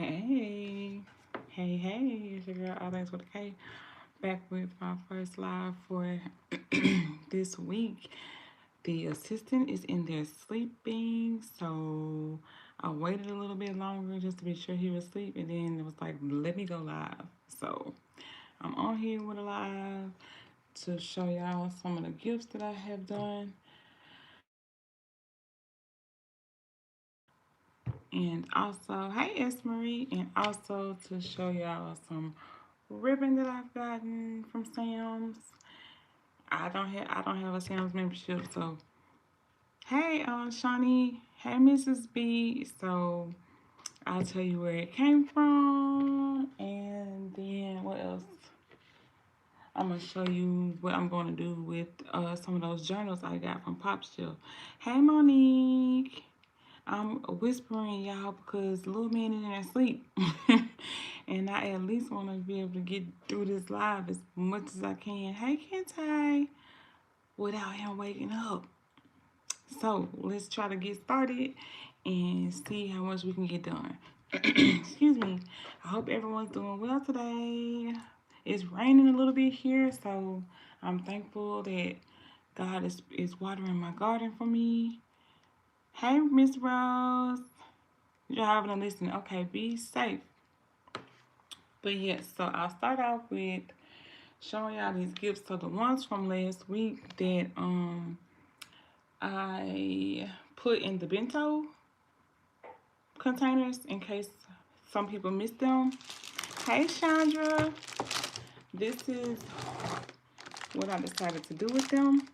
Hey, hey, it's your girl, All Things with a K, back with my first live for this week. The assistant is in there sleeping, so I waited a little bit longer just to be sure he was asleep, and then it was like, let me go live. So I'm on here with a live to show y'all some of the gifts that I have done, and also, hey, S. Marie, and also to show y'all some ribbon that I've gotten from Sam's. I don't have a Sam's membership, so hey, Shawnee, hey, Mrs. B. So I'll tell you where it came from, and then what else? I'm gonna show you what I'm gonna do with some of those journals I got from Pop Shelf. Hey, Monique. I'm whispering y'all because little man is in there sleep. And I at least want to be able to get through this live as much as I can. Hey, Kentai, without him waking up. So let's try to get started and see how much we can get done. Excuse me. I hope everyone's doing well today. It's raining a little bit here, so I'm thankful that God is watering my garden for me. Hey, Miss Rose. You're having a listen. Okay, be safe. But yes, so I'll start off with showing y'all these gifts. So the ones from last week that I put in the bento containers in case some people missed them. Hey Chandra, this is what I decided to do with them.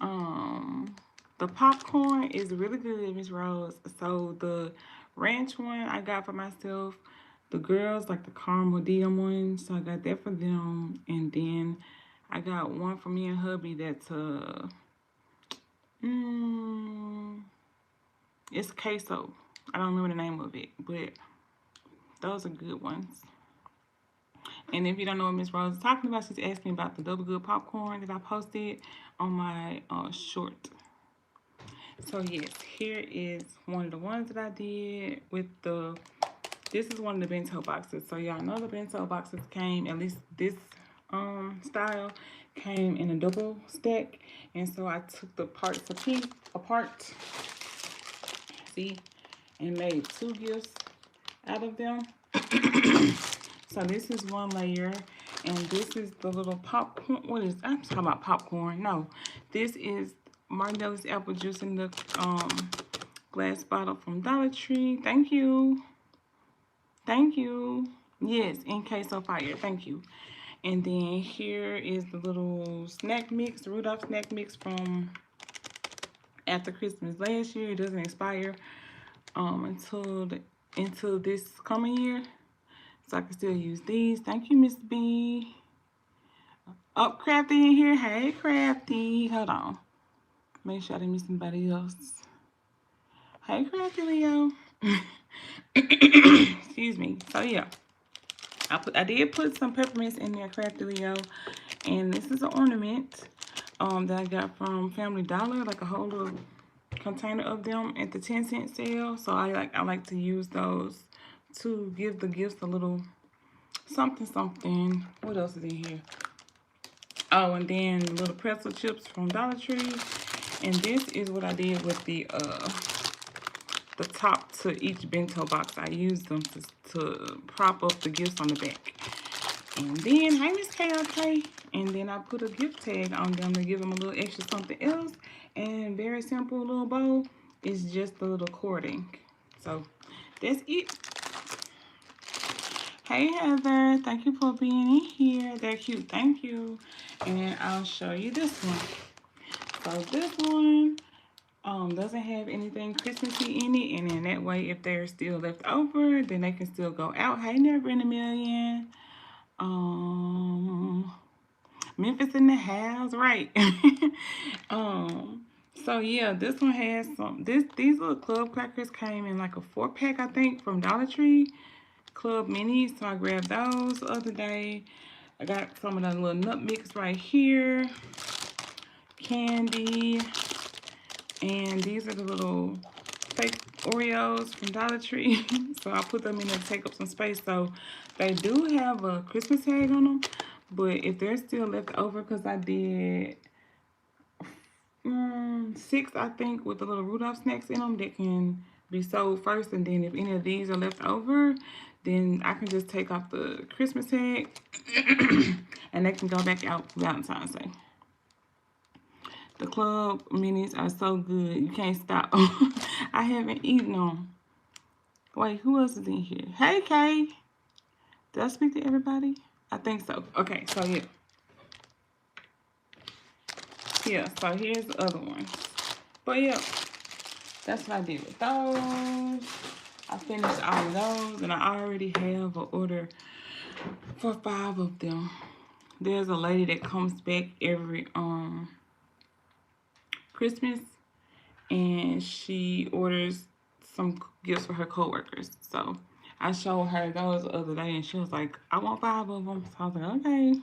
Um, the popcorn is really good, Miss Rose. So the ranch one I got for myself. The girls like the caramel DM one, so I got that for them. And then I got one for me and hubby that's mm, it's queso. I don't remember the name of it, but those are good ones. And if you don't know what Miss Rose is talking about, she's asking about the double good popcorn that I posted on my short. So yes, here is one of the ones that I did with the. This is one of the bento boxes. So y'all know the bento boxes came, at least this style came in a double stack, and so I took the parts apart, see, and made two gifts out of them. So this is one layer, and this is the little popcorn. What is? I'm talking about popcorn. No, this is Martinelli's apple juice in the glass bottle from Dollar Tree. Thank you, thank you. Yes, in case of fire. Thank you. And then here is the little snack mix, the Rudolph snack mix from after Christmas last year. It doesn't expire until this coming year, so I can still use these. Thank you, Miss B. Up, Crafty in here. Hey, Crafty. Hold on. Make sure I didn't miss anybody else. Hey, Crafty Leo. Excuse me. So yeah, I did put some peppermints in there, Crafty Leo, and this is an ornament that I got from Family Dollar, like a whole little container of them at the 10-cent sale. So I like to use those to give the gifts a little something something. What else is in here? Oh, and then the little pretzel chips from Dollar Tree. And this is what I did with the top to each bento box. I used them to prop up the gifts on the back. And then, hey, Miss KLK. And then I put a gift tag on them to give them a little extra something else. And very simple little bow is just the little cording. So that's it. Hey Heather, thank you for being in here. They're cute, thank you. And I'll show you this one. So this one doesn't have anything Christmassy in it, and then that way if they're still left over, then they can still go out. Hey, never in a million. Memphis in the house, right? So yeah, this one has some. These little club crackers came in like a 4-pack, I think, from Dollar Tree. Club minis, so I grabbed those the other day. I got some of the little nut mix right here, candy, and these are the little fake Oreos from Dollar Tree. So I put them in there to take up some space. So they do have a Christmas tag on them. But if they're still left over, because I did 6, I think, with the little Rudolph snacks in them that can be sold first. And then if any of these are left over, then I can just take off the Christmas tag and they can go back out for Valentine's Day. The club minis are so good. You can't stop. I haven't eaten them. Wait, who else is in here? Hey, Kay. Did I speak to everybody? I think so. Okay, so yeah. Yeah, so here's the other ones. But yeah, that's what I did with those. I finished all of those, and I already have an order for 5 of them. There's a lady that comes back every Christmas, and she orders some gifts for her coworkers. So I showed her those the other day, and she was like, "I want 5 of them." So I was like, "Okay."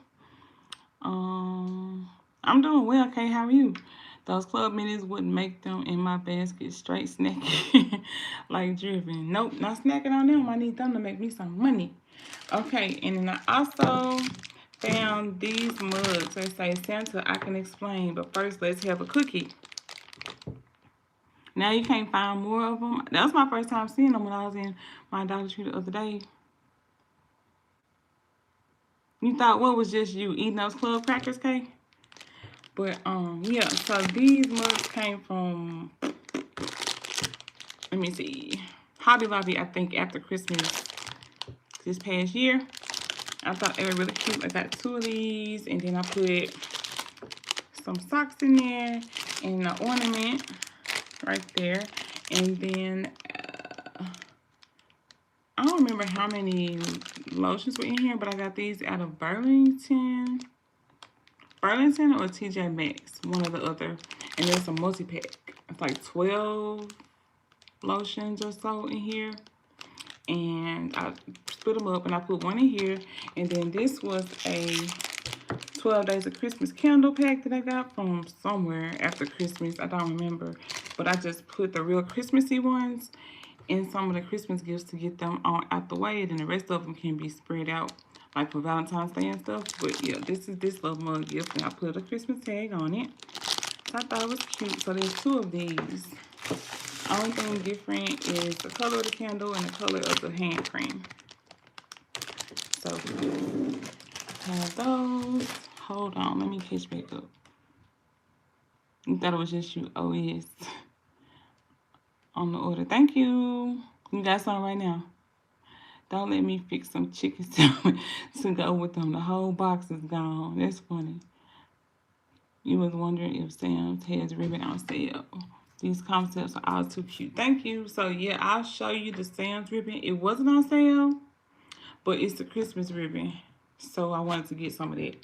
I'm doing well, Kay. How are you? Those club minis wouldn't make them in my basket straight snacking like driven. Nope, not snacking on them. I need them to make me some money. Okay, and then I also found these mugs. They say Santa, I can explain, but first let's have a cookie. Now you can't find more of them. That was my first time seeing them when I was in my Dollar Tree the other day. You thought what was just you eating those club crackers, Kay? But yeah, so these mugs came from, let me see, Hobby Lobby, I think, after Christmas this past year. I thought they were really cute. I got 2 of these, and then I put some socks in there and an ornament right there. And then I don't remember how many lotions were in here, but I got these out of Burlington or TJ Maxx, one or the other. And there's a multi-pack. It's like 12 lotions or so in here. And I split them up and I put one in here. And then this was a 12 Days of Christmas candle pack that I got from somewhere after Christmas. I don't remember. But I just put the real Christmassy ones in some of the Christmas gifts to get them on out the way. And the rest of them can be spread out like for Valentine's Day and stuff. But yeah, this is this little mug gift, and I put a Christmas tag on it. So I thought it was cute. So there's 2 of these. Only thing different is the color of the candle and the color of the hand cream. So have those. Hold on, let me catch back up. You thought it was just you? Oh yes. On the order. Thank you. You got some right now. Don't let me fix some chicken sandwich to go with them. The whole box is gone. That's funny. You was wondering if Sam's has ribbon on sale. These concepts are all too cute. Thank you. So yeah, I'll show you the Sam's ribbon. It wasn't on sale, but it's the Christmas ribbon. So I wanted to get some of that.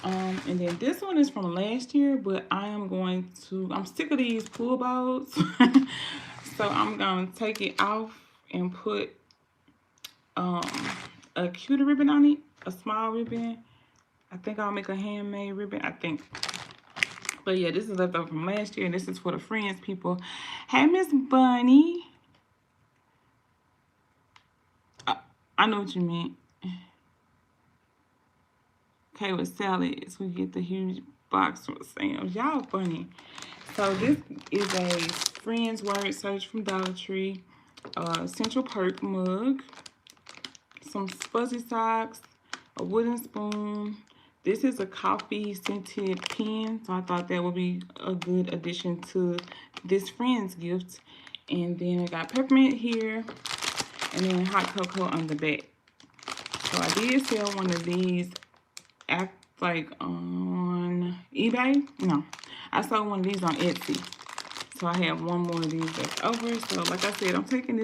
And then this one is from last year, but I'm sick of these pool balls. So I'm going to take it off and put a cuter ribbon on it, a small ribbon. I think I'll make a handmade ribbon, I think. But yeah, this is left over from last year, and this is for the Friends people. Hey, Miss Bunny. I know what you meant. Okay, with salads, we get the huge box from Sam's. Y'all funny. So this is a Friends word search from Dollar Tree. Central Perk mug. Some fuzzy socks, a wooden spoon. This is a coffee scented pen, so I thought that would be a good addition to this Friends gift. And then I got peppermint here, and then hot cocoa on the back. So I did sell one of these like on eBay. No, I sold one of these on Etsy. So I have one more of these left over. So like I said, I'm taking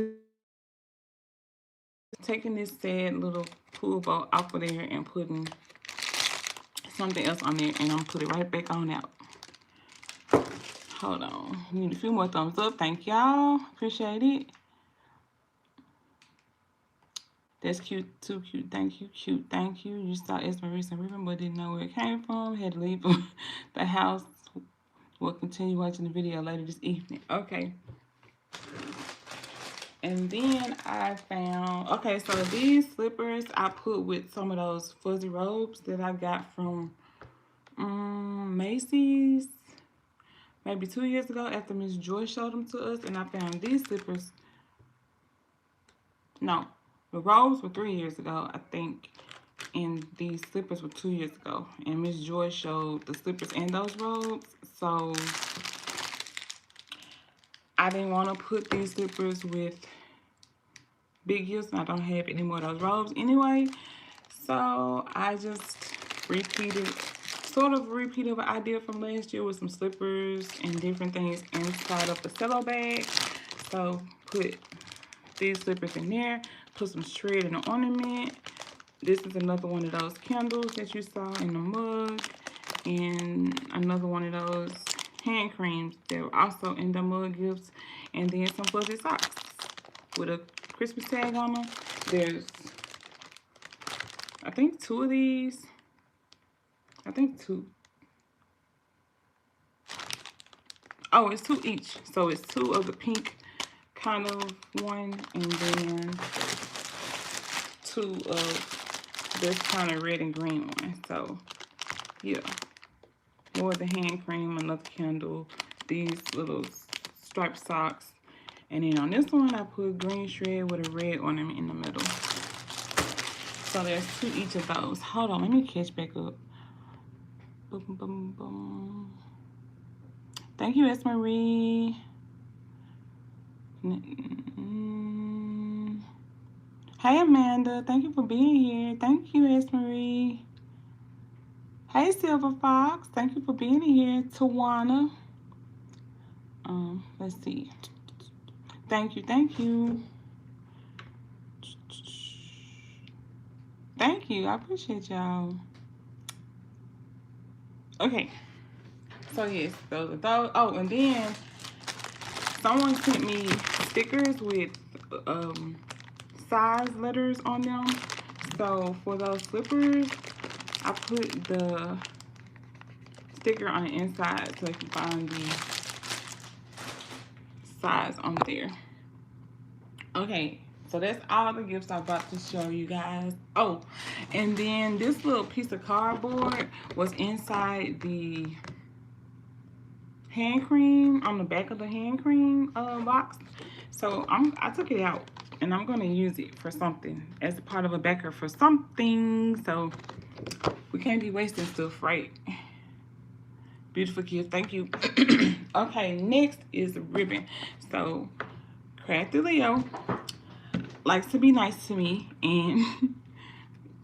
this sad little pool boat off of there and putting something else on there, and I'm gonna put it right back on out. Hold on. Need a few more thumbs up. Thank y'all. Appreciate it. That's cute. Too cute. Thank you. Cute. Thank you. You saw Esmeralda and ribbon, but didn't know where it came from. Had to leave the house. We'll continue watching the video later this evening. Okay. And then I found, okay, so these slippers I put with some of those fuzzy robes that I got from Macy's maybe 2 years ago after Miss Joy showed them to us. And I found these slippers. No, the robes were 3 years ago, I think. And these slippers were 2 years ago. And Miss Joy showed the slippers and those robes. So I didn't want to put these slippers with big heels, and I don't have any more of those robes anyway. So I just sort of repeated what I did from last year with some slippers and different things inside of the cello bag. So put these slippers in there, put some shred and ornament. This is another one of those candles that you saw in the mug, and another one of those hand creams that were also in the mug gifts, and then some fuzzy socks with a Christmas tag on them. There's, I think, 2 of these. I think 2. Oh, it's 2 each. So it's 2 of the pink kind of one, and then 2 of this kind of red and green one. So yeah, more of the hand cream, another candle, these little striped socks, and then on this one I put green shred with a red ornament in the middle. So there's 2 each of those. Hold on, let me catch back up. Boom, boom, boom. Thank you, S. Marie. Hey, Amanda. Thank you for being here. Thank you, S. Marie. Hey, Silver Fox. Thank you for being here. Tawana. Let's see. Thank you. Thank you. Thank you. I appreciate y'all. Okay. So, yes. Those are those. Oh, and then someone sent me stickers with size letters on them. So, for those slippers, I put the sticker on the inside so you can find the size on there. Okay, so that's all the gifts I'm about to show you guys. Oh, and then this little piece of cardboard was inside the hand cream, on the back of the hand cream box. So I took it out, and I'm going to use it for something as part of a backer for something. So we can't be wasting stuff, right? Beautiful gift. Thank you. Okay, next is ribbon. So Crafty Leo likes to be nice to me, and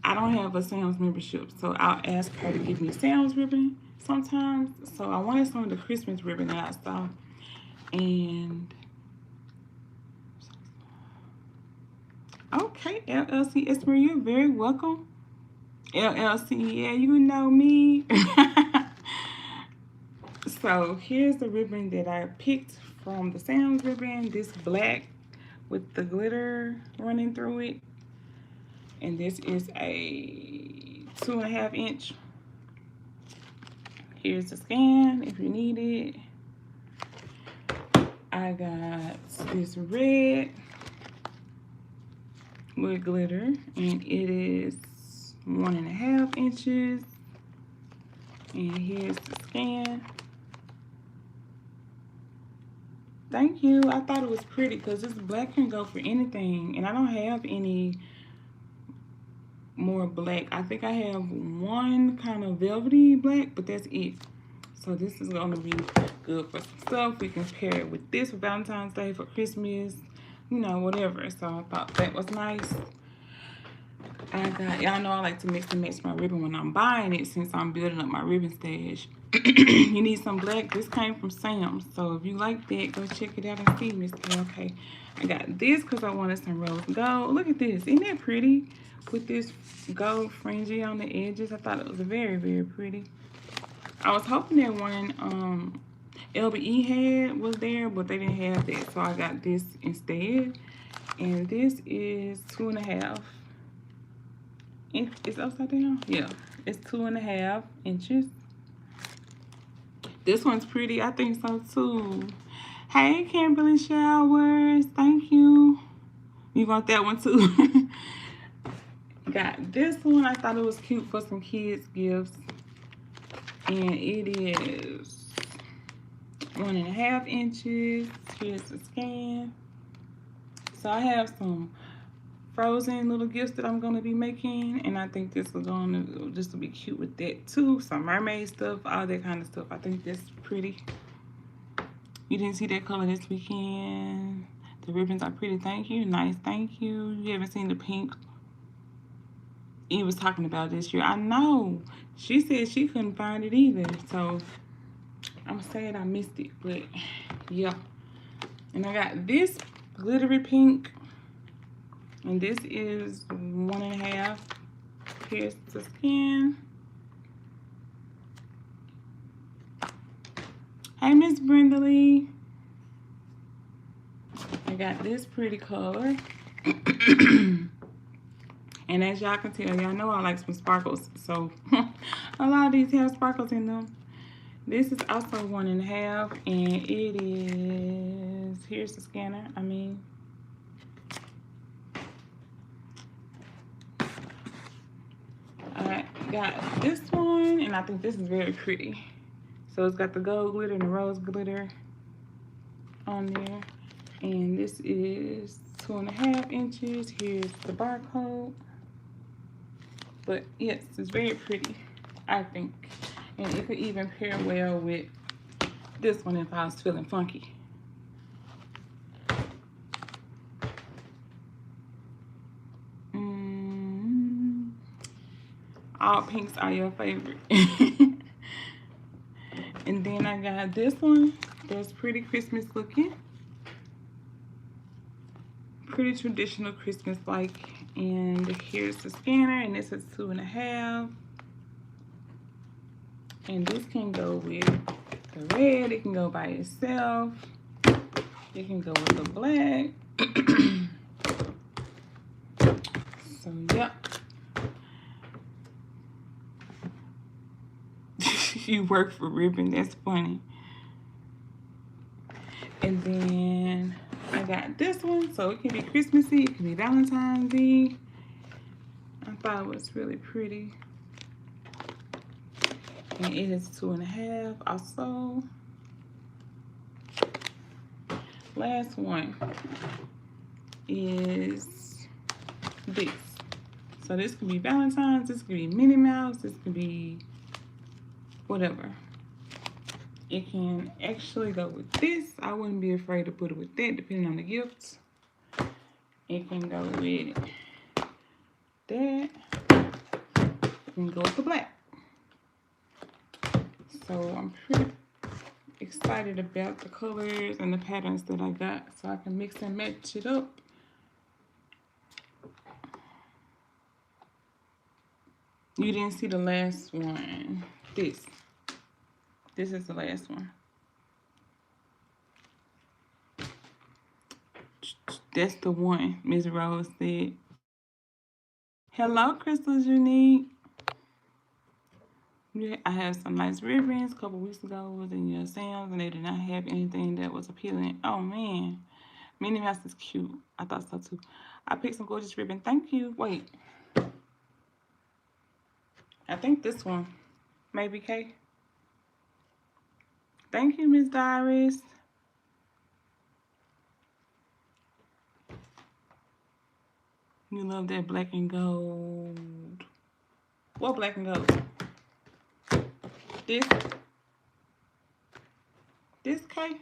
I don't have a Sam's membership, so I'll ask her to give me Sam's ribbon sometimes. So I wanted some of the Christmas ribbon that I saw, and okay, LLC Esmer, you're very welcome. LLC, yeah, you know me. So here's the ribbon that I picked from the Sam's ribbon. This black with the glitter running through it. And this is a 2.5 inch. Here's the scan if you need it. I got this red with glitter, and it is 1.5 inches. And here's the scan. Thank you. I thought it was pretty because this black can go for anything, and I don't have any more black. I think I have one kind of velvety black, but that's it. So this is going to be good for some stuff. We can pair it with this for Valentine's Day, for Christmas, you know, whatever. So I thought that was nice. I got, y'all know I like to mix and match my ribbon when I'm buying it, since I'm building up my ribbon stash. You need some black. This came from Sam's, so if you like that, go check it out and see, Miss K. Okay, I got this because I wanted some rose gold. Look at this. Isn't that pretty? With this gold fringy on the edges. I thought it was very, very pretty. I was hoping that one LBE had was there, but they didn't have that, so I got this instead. And this is 2.5. It's upside down? Yeah, it's 2.5 inches. This one's pretty. I think so too. Hey, Kimberly Showers. Thank you. You want that one too? Got this one. I thought it was cute for some kids gifts. And it is 1.5 inches. Here's the scan. So I have some Frozen little gifts that I'm going to be making, and I think this will be cute with that too. Some mermaid stuff, all that kind of stuff. I think that's pretty. You didn't see that color this weekend. The ribbons are pretty. Thank you. Nice. Thank you. You haven't seen the pink. Eve was talking about this year. I know. She said she couldn't find it either. So I'm sad I missed it, but yeah. And I got this glittery pink. And this is 1.5. Here's the skin. Hey, Miss Brenda Lee. I got this pretty color. And as y'all can tell, y'all know I like some sparkles. So a lot of these have sparkles in them. This is also 1.5. And it is, here's the scanner. I got this one, and I think this is very pretty. So it's got the gold glitter and the rose glitter on there. And this is 2.5 inches. Here's the barcode. But yes, it's very pretty, I think. And it could even pair well with this one if I was feeling funky. All pinks are your favorite. And then I got this one. That's pretty Christmas looking. Pretty traditional Christmas like. And here's the scanner, and this is 2.5. And this can go with the red. It can go by itself. It can go with the black. So, yep. You work for ribbon. That's funny. And then I got this one. So it can be Christmassy. It can be Valentine's Eve. I thought it was really pretty. And it is 2.5 also. Last one is this. So this could be Valentine's. This could be Minnie Mouse. This could be whatever. It can actually go with this. I wouldn't be afraid to put it with that, depending on the gifts. It can go with that. It can go with the black. So I'm pretty excited about the colors and the patterns that I got, so I can mix and match it up. You didn't see the last one. This is the last one. That's the one, Ms. Rose said. Hello, Crystals Unique. I have some nice ribbons. A couple weeks ago was in your Sam's, and they did not have anything that was appealing. Oh, man. Minnie Mouse is cute. I thought so, too. I picked some gorgeous ribbon. Thank you. Wait. I think this one. Maybe, Kay. Thank you, Miss Doris. You love that black and gold. What black and gold? This, Kay?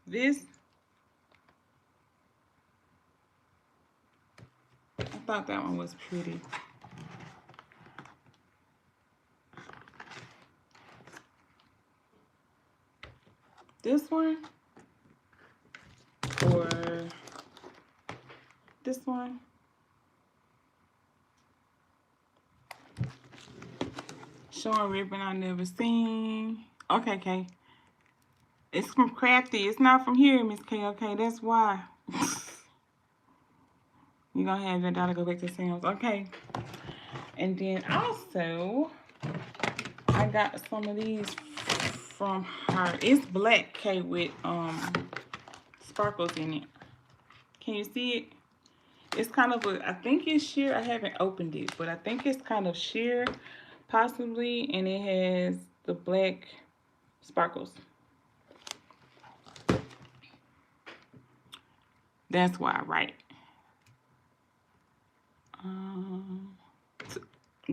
This? I thought that one was pretty. This one? Or this one? Showing ribbon I never seen. Okay, Kay. It's from Crafty. It's not from here, Miss K. Okay, that's why. You're gonna have your daughter go back to Sam's. Okay. And then also, I got some of these from her. It's black K with sparkles in it. Can you see it? It's kind of a, I think it's sheer. I haven't opened it, but I think it's kind of sheer, possibly, and it has the black sparkles. That's why, right?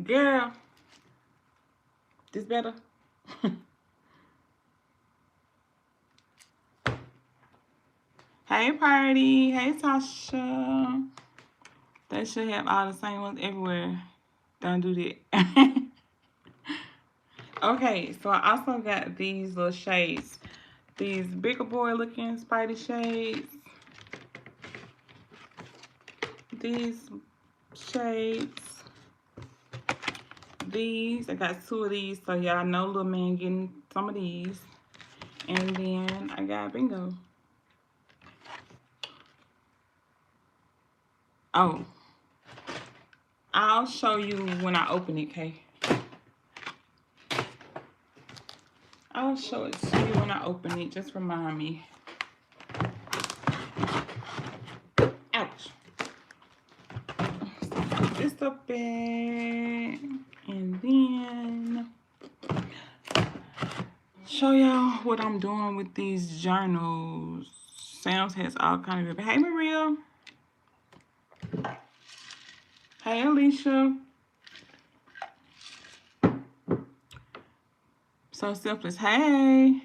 Girl, this better? Hey, Party. Hey, Tasha. They should have all the same ones everywhere. Don't do that. Okay, so I also got these little shades. These bigger boy looking Spidey shades. These shades. These. I got 2 of these, so y'all know little man getting some of these. And then I got Bingo. Oh. I'll show you when I open it, Kay. I'll show it to you when I open it. Just remind me. Ouch. Put this up there. And then show y'all what I'm doing with these journals. Sam's has all kind of. Hey, Maria. Hey, Alicia. So Selfless. Hey.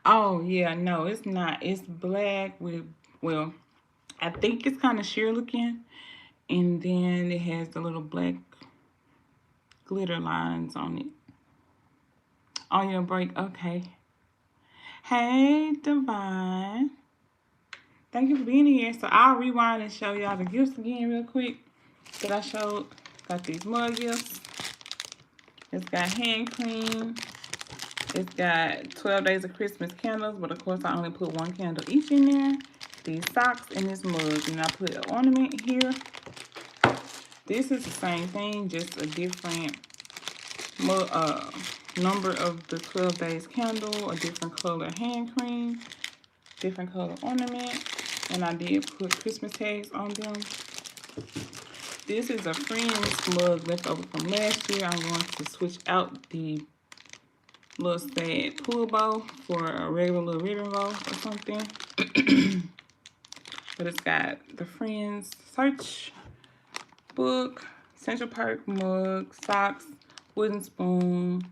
Oh, yeah. No, it's not. It's black with, well, I think it's kind of sheer looking. And then it has the little black glitter lines on it. On your break. Okay. Hey, Divine. Thank you for being here. So I'll rewind and show y'all the gifts again real quick that I showed. Got these mug gifts. It's got hand cream. It's got 12 Days of Christmas candles, but of course I only put 1 candle each in there. These socks and this mug, and I put an ornament here. This is the same thing, just a different number of the 12 Days candle, a different color hand cream, different color ornament, and I did put Christmas tags on them. This is a Friends mug left over from last year. I'm going to switch out the little sad pull bow for a regular little ribbon bow or something. But it's got the Friends search book, Central Park mug, socks, wooden spoon,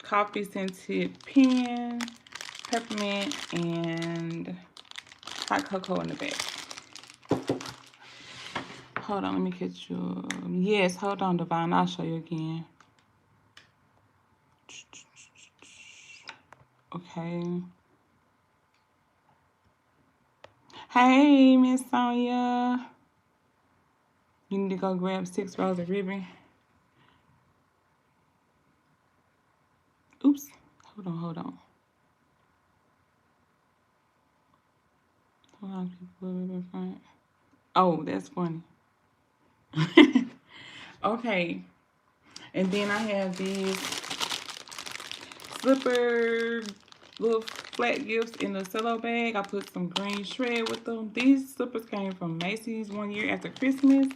coffee scented pen, peppermint, and hot cocoa in the back. Hold on, let me catch you. Yes, hold on, Divine. I'll show you again. Okay. Hey, Miss Sonia. You need to go grab 6 rows of ribbon. Oops. Hold on. Hold on, people. Ribbon front. Oh, that's funny. Okay. And then I have these slipper little flat gifts in a cello bag. I put some green shred with them. These slippers came from Macy's one year after Christmas.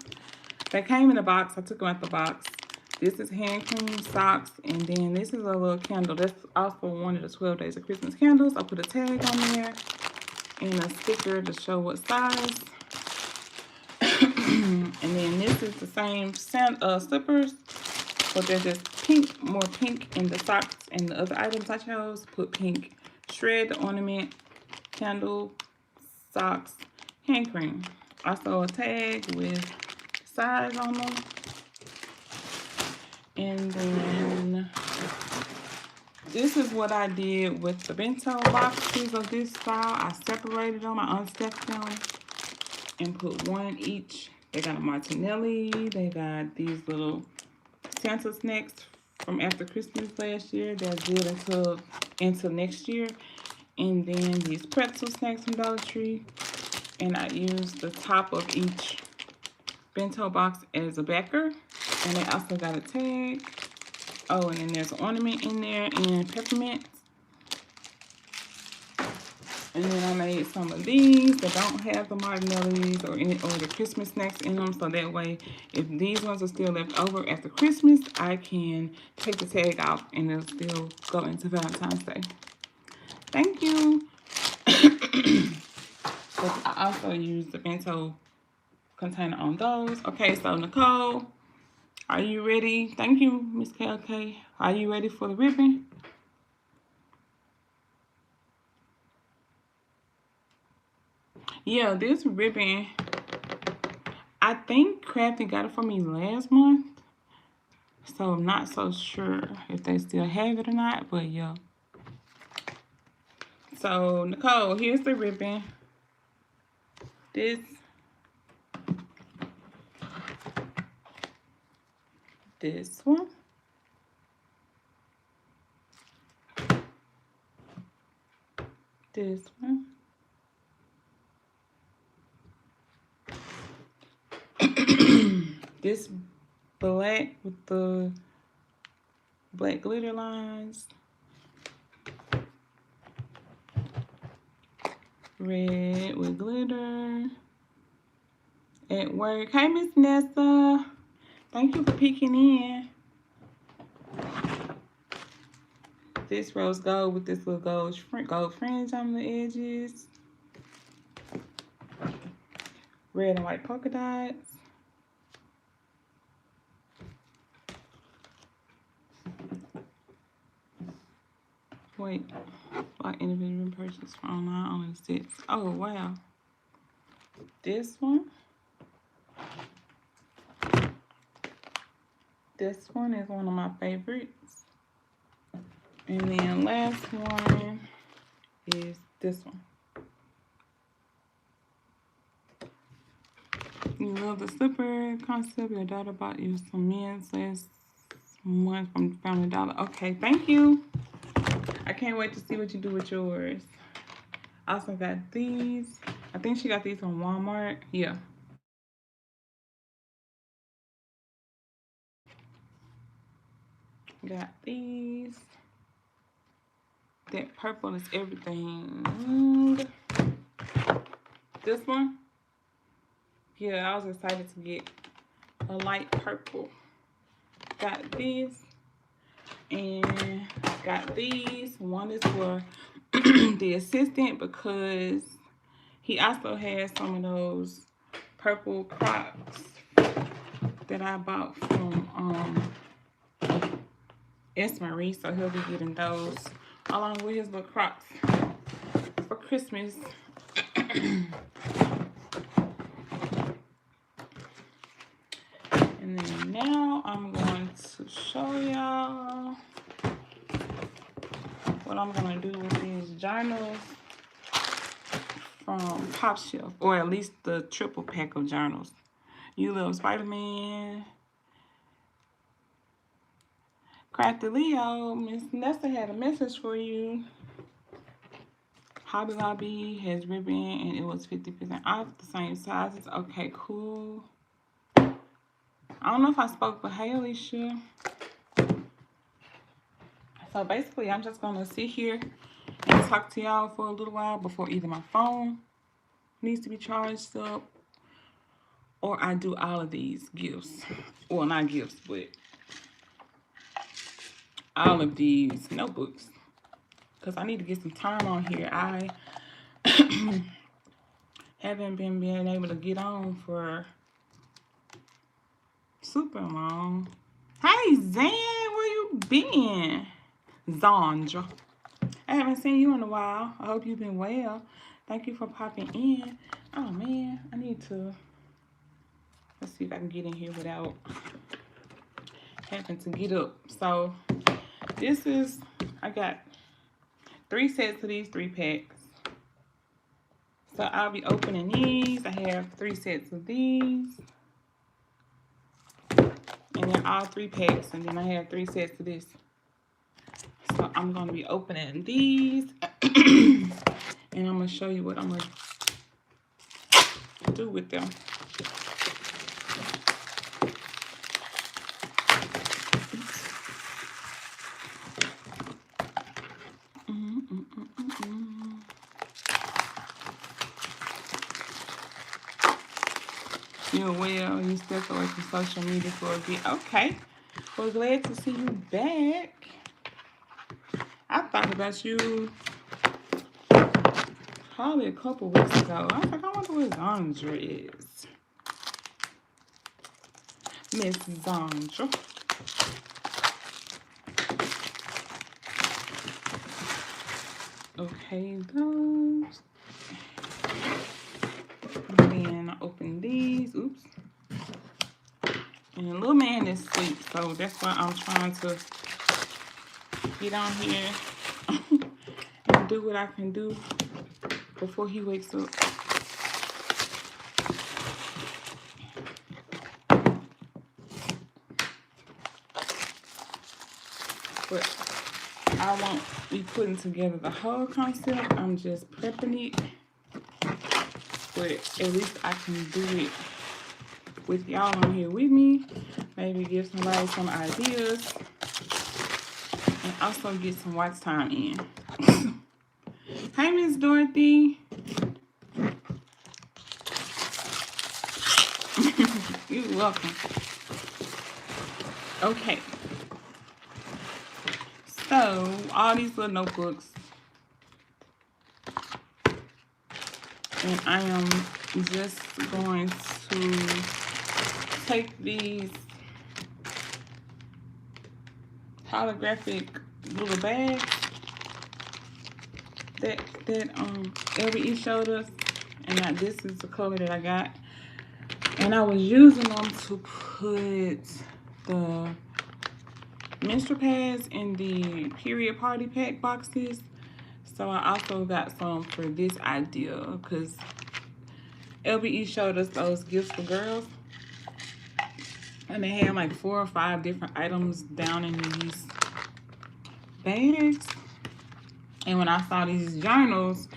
They came in a box. I took them out the box. This is hand cream, socks, and then this is a little candle. That's also one of the 12 Days of Christmas candles. I put a tag on there and a sticker to show what size. And then this is the same slippers, but they're just pink, more pink in the socks and the other items I chose. Put pink shred, the ornament, candle, socks, hand cream. Also a tag with size on them. And then this is what I did with the bento boxes of this style. I separated them, I unstuffed them, and put 1 each. They got a Martinelli. They got these little Santa snacks from after Christmas last year. They're good until next year. And then these pretzel snacks from Dollar Tree. And I used the top of each bento box as a backer. And I also got a tag. Oh, and then there's an ornament in there and peppermint. And then I made some of these that don't have the Martinellis or the Christmas snacks in them. So that way, if these ones are still left over after Christmas, I can take the tag off and it'll still go into Valentine's Day. Thank you. I also used the bento container on those. Okay, so Nicole, are you ready? Thank you, Miss KLK. Are you ready for the ribbon? Yeah, this ribbon, I think Crafty got it for me last month. So I'm not so sure if they still have it or not, but yeah. So Nicole, here's the ribbon. This one. This one. This black with the black glitter lines. Red with glitter. At work. Hey, Miss Nessa. Thank you for peeking in. This rose gold with this little gold fringe on the edges. Red and white polka dots. Wait, like individual purchase from online only 6. Oh, wow. This one. This one is one of my favorites. And then last one is this one. You love the slipper concept. Your daughter bought you some men's last month from Family Dollar. Okay, thank you. I can't wait to see what you do with yours. I also got these. I think she got these from Walmart. Yeah. Got these. That purple is everything. This one. Yeah, I was excited to get a light purple. Got this. And got these. One is for the assistant because he also has some of those purple Crocs that I bought from S. Marie, so he'll be getting those along with his little Crocs for Christmas. And then now I'm going to show y'all what I'm going to do with these journals from Top Shelf, or at least the triple pack of journals. You Love Spider-Man. Crafty Leo, Miss Nessa had a message for you. Hobby Lobby has ribbon and it was 50% off, the same sizes. Okay, cool. I don't know if I spoke, but hey, Alicia. So basically, I'm just going to sit here and talk to y'all for a little while before either my phone needs to be charged up or I do all of these gifts. Well, not gifts, but all of these notebooks. Because I need to get some time on here. I haven't been able to get on for super long. Hey, Zan, where you been? Zandra. I haven't seen you in a while. I hope you've been well. Thank you for popping in. Oh, man, I need to... Let's see if I can get in here without having to get up. So, this is... I got 3 sets of these 3 packs. So, I'll be opening these. I have 3 sets of these. And they're all 3 packs. And then I have 3 sets of this. So, I'm going to be opening these. And I'm going to show you what I'm going to do with them. You're well. You stepped away from social media for a bit. Okay. Well, glad to see you back. I thought about you probably a couple weeks ago. I was like, I wonder where Zandra is. Miss Zandra. Okay, those. And then I open these. Oops. And the little man is asleep, so that's why I'm trying to get on here and do what I can do before he wakes up. But I won't be putting together the whole concept. I'm just prepping it. But at least I can do it with y'all on here with me. Maybe give somebody some ideas. And also get some watch time in. Hi, Miss Dorothy. You're welcome. Okay. So, all these little notebooks. And I am just going to take these holographic little bags that LBE showed us, and this is the color that I got, and I was using them to put the menstrual pads in the period party pack boxes. So I also got some for this idea because LBE showed us those gifts for girls, and they had like 4 or 5 different items down in these bags. And when I saw these journals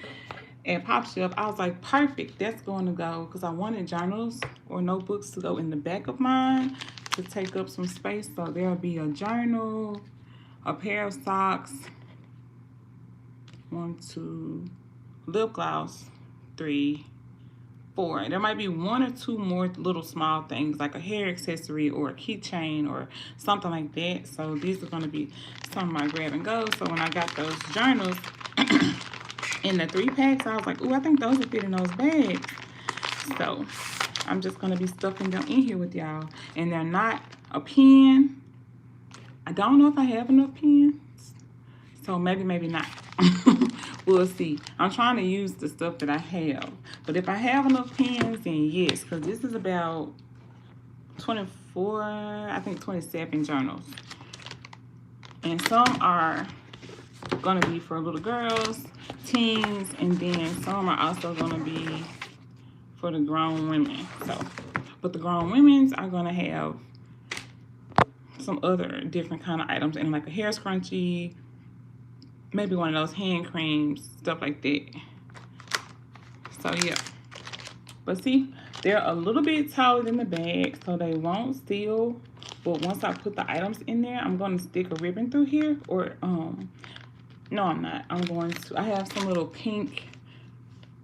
at Pop Shop, I was like, perfect, that's going to go, because I wanted journals or notebooks to go in the back of mine to take up some space. So there'll be a journal, a pair of socks, 1, 2, lip gloss, 3, 4. And there might be 1 or 2 more little small things like a hair accessory or a keychain or something like that. So these are going to be some of my grab and go. So when I got those journals in the 3 packs, I was like, ooh, I think those will fit in those bags. So I'm just going to be stuffing them in here with y'all. And they're not a pen. I don't know if I have enough pens. So maybe not. We'll see. I'm trying to use the stuff that I have. But if I have enough pens, then yes. Because this is about 24, I think 27 journals. And some are going to be for little girls, teens, and then some are also going to be for the grown women. So, but the grown women's are going to have some other different kind of items in, like a hair scrunchie, maybe one of those hand creams, stuff like that. So yeah, but see, they're a little bit taller than the bag, so they won't seal. But once I put the items in there, I'm going to stick a ribbon through here, or no, I'm not. I have some little pink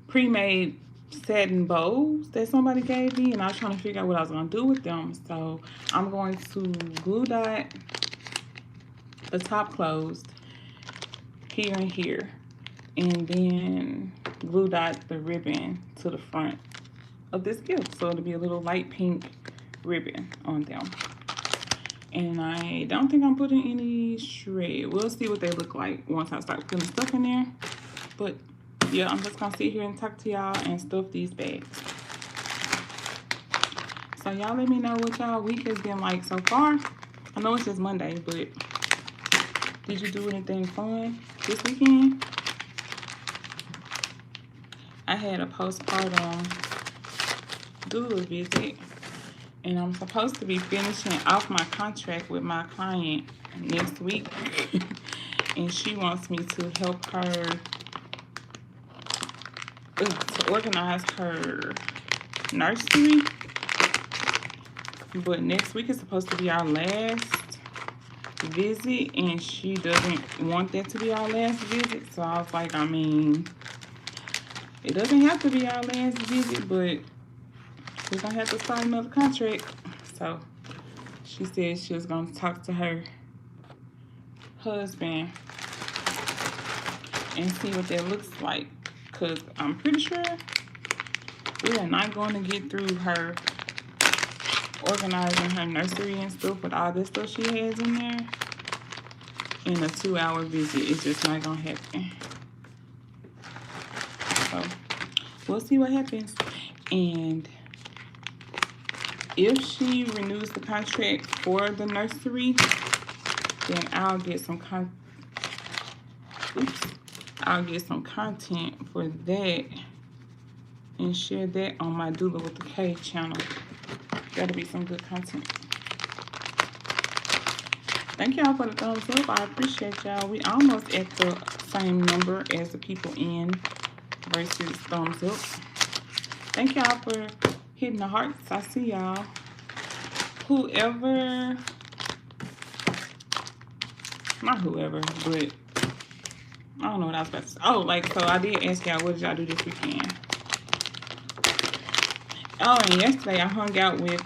pre-made satin bows that somebody gave me, and I was trying to figure out what I was going to do with them. So I'm going to glue dot the top closed here and here, and then glue dot the ribbon to the front of this gift. So it'll be a little light pink ribbon on them. And I don't think I'm putting any shred. We'll see what they look like once I start putting stuff in there. But yeah, I'm just gonna sit here and talk to y'all and stuff these bags. So y'all let me know what y'all week has been like so far. I know it's just Monday, but did you do anything fun this weekend? I had a postpartum doula visit, and I'm supposed to be finishing off my contract with my client next week. And she wants me to help her to organize her nursery. But next week is supposed to be our last visit, and she doesn't want that to be our last visit. So I was like, I mean, it doesn't have to be our last visit, but we're gonna have to start another contract. So she said she was gonna talk to her husband and see what that looks like, because I'm pretty sure we are not going to get through her organizing her nursery and stuff with all this stuff she has in there in a 2-hour visit. It's just not gonna happen. So we'll see what happens. And if she renews the contract for the nursery, then I'll get some content for that and share that on my Doula with the K channel. That'll be some good content. Thank y'all for the thumbs up. I appreciate y'all. We almost at the same number as the people in versus thumbs up. Thank y'all for hitting the hearts. I see y'all. Not whoever, but I don't know what I was about to say. Oh, like, so I did ask y'all, what did y'all do this weekend? Oh, and yesterday I hung out with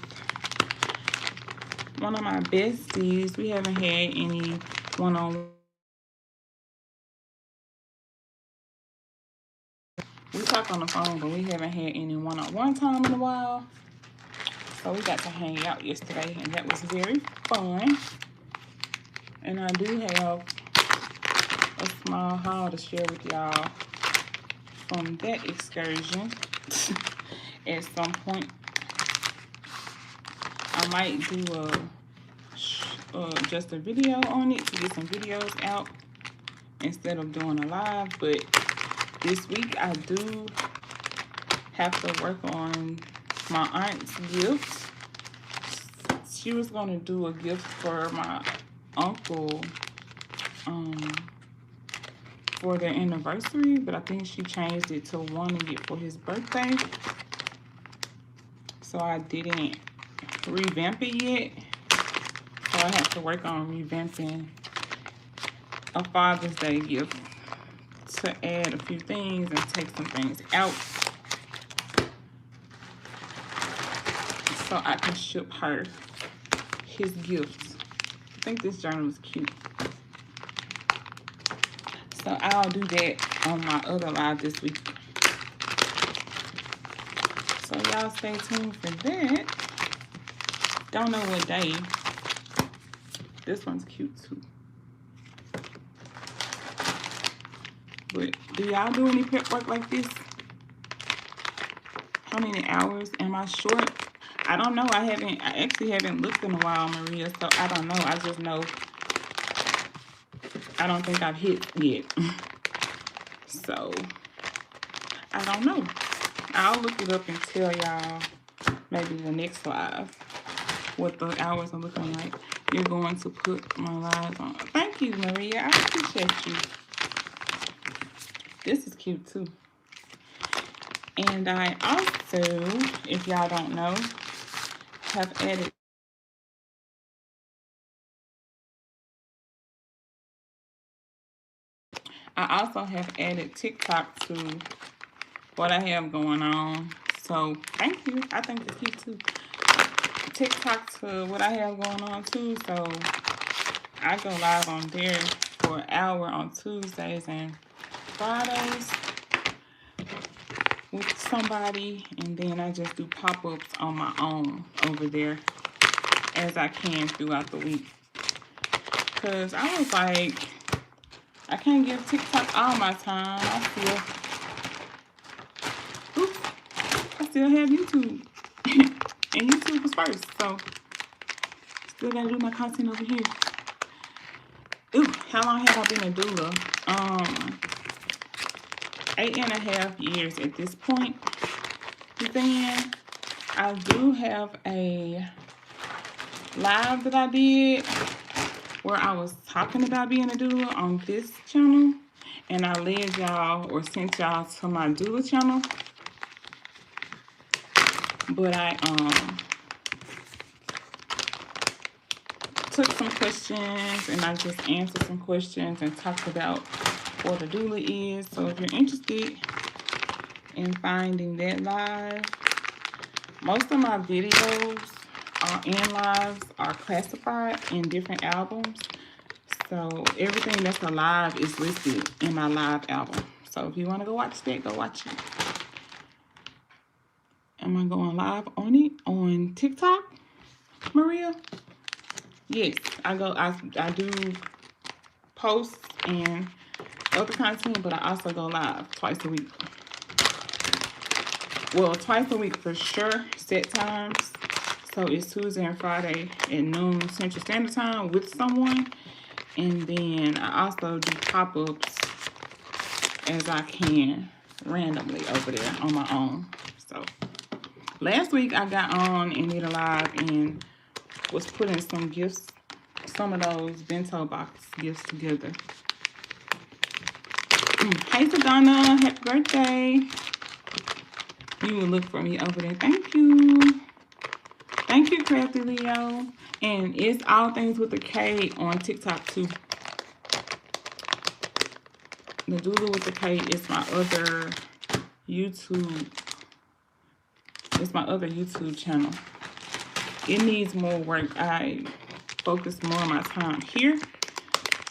one of my besties. We haven't had any one-on-one. We talk on the phone, but we haven't had any one-on-one time in a while. So we got to hang out yesterday, and that was very fun. And I do have a small haul to share with y'all from that excursion. At some point, I might do just a video on it to get some videos out instead of doing a live. But this week I do have to work on my aunt's gift. She was going to do a gift for my uncle for their anniversary, but I think she changed it to wanting it for his birthday. So I didn't revamp it yet. So I have to work on revamping a Father's Day gift to add a few things and take some things out so I can ship her his gifts. I think this journal is cute. So I'll do that on my other live this week. So y'all stay tuned for that. Don't know what day. This one's cute too. But do y'all do any prep work like this? How many hours am I short? I don't know. I actually haven't looked in a while, Maria, so I don't know. I just know I don't think I've hit yet. So I don't know. I'll look it up and tell y'all maybe the next live what the hours are looking like. You're going to put my lives on. Thank you, Maria. I appreciate you. This is cute too. And I also, if y'all don't know, have added TikTok to what I have going on. So thank you. I think it's cute too. TikTok to what I have going on too. So I go live on there for an hour on Tuesdays and Fridays with somebody, and then I just do pop-ups on my own over there as I can throughout the week. Because I was like, I can't give TikTok all my time. I still have YouTube. And YouTube was first, so still gotta do my content over here. Ooh, how long have I been a doula? 8.5 years at this point. Then I do have a live that I did where I was talking about being a doula on this channel, and I led y'all or sent y'all to my doula channel. But I took some questions and I just answered some questions and talked about what a doula is. So if you're interested in finding that live, most of my videos and lives are classified in different albums. So everything that's alive is listed in my live album. So if you want to go watch that, go watch it. Am I going live on it on TikTok, Maria? Yes, I do posts and other content, but I also go live twice a week. Well, twice a week for sure, set times. So it's Tuesday and Friday at noon Central Standard Time with someone. And then I also do pop-ups as I can randomly over there on my own. So last week I got on and did a live and was putting some gifts, some of those bento box gifts together. Hey Sedona, happy birthday. You will look for me over there. Thank you. Thank you, Crafty Leo. And it's All Things with a K on TikTok too. The Doula with the K is my other YouTube. It's my other YouTube channel. It needs more work. I focus more of my time here,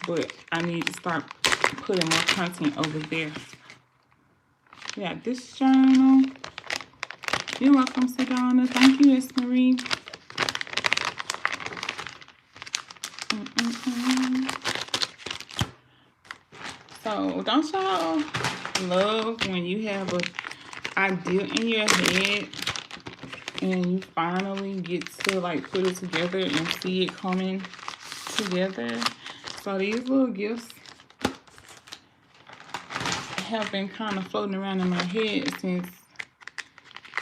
but I need to start putting more content over there. We got this journal. You're welcome, Sedona. Thank you, S. Marie. So, don't y'all love when you have an idea in your head and you finally get to like put it together and see it coming together? So these little gifts have been kind of floating around in my head since